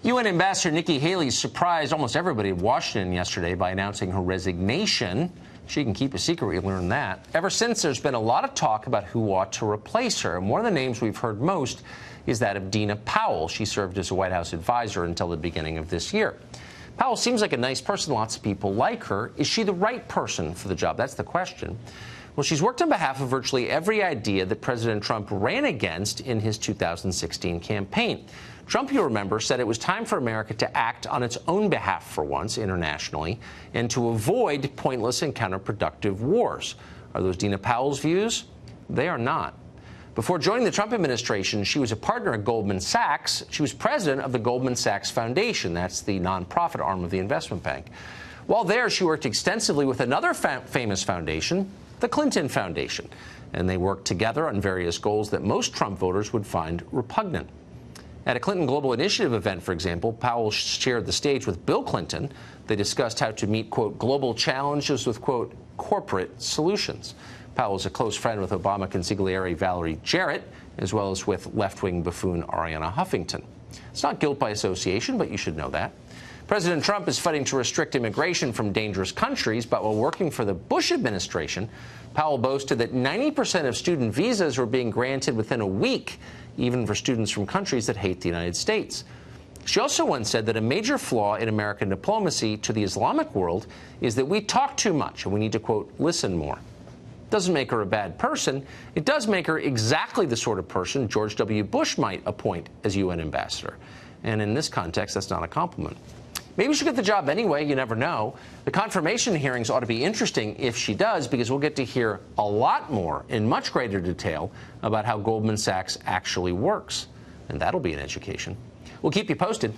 UN Ambassador Nikki Haley surprised almost everybody in Washington yesterday by announcing her resignation. She can keep a secret, we learned that. Ever since, there's been a lot of talk about who ought to replace her. And one of the names we've heard most is that of Dina Powell. She served as a White House advisor until the beginning of this year. Powell seems like a nice person. Lots of people like her. Is she the right person for the job? That's the question. Well, she's worked on behalf of virtually every idea that President Trump ran against in his 2016 campaign. Trump, you remember, said it was time for America to act on its own behalf for once internationally and to avoid pointless and counterproductive wars. Are those Dina Powell's views? They are not. Before joining the Trump administration, she was a partner at Goldman Sachs. She was president of the Goldman Sachs Foundation. That's the nonprofit arm of the investment bank. While there, she worked extensively with another famous foundation, the Clinton Foundation, and they worked together on various goals that most Trump voters would find repugnant. At a Clinton Global Initiative event, for example, Powell shared the stage with Bill Clinton. They discussed how to meet, quote, global challenges with, quote, corporate solutions. Powell is a close friend with Obama consigliere Valerie Jarrett, as well as with left-wing buffoon Arianna Huffington. It's not guilt by association, but you should know that. President Trump is fighting to restrict immigration from dangerous countries, but while working for the Bush administration, Powell boasted that 90% of student visas were being granted within a week, even for students from countries that hate the United States. She also once said that a major flaw in American diplomacy to the Islamic world is that we talk too much and we need to, quote, listen more. Doesn't make her a bad person. It does make her exactly the sort of person George W. Bush might appoint as UN ambassador. And in this context, that's not a compliment. Maybe she'll get the job anyway. You never know. The confirmation hearings ought to be interesting if she does, because we'll get to hear a lot more in much greater detail about how Goldman Sachs actually works. And that'll be an education. We'll keep you posted.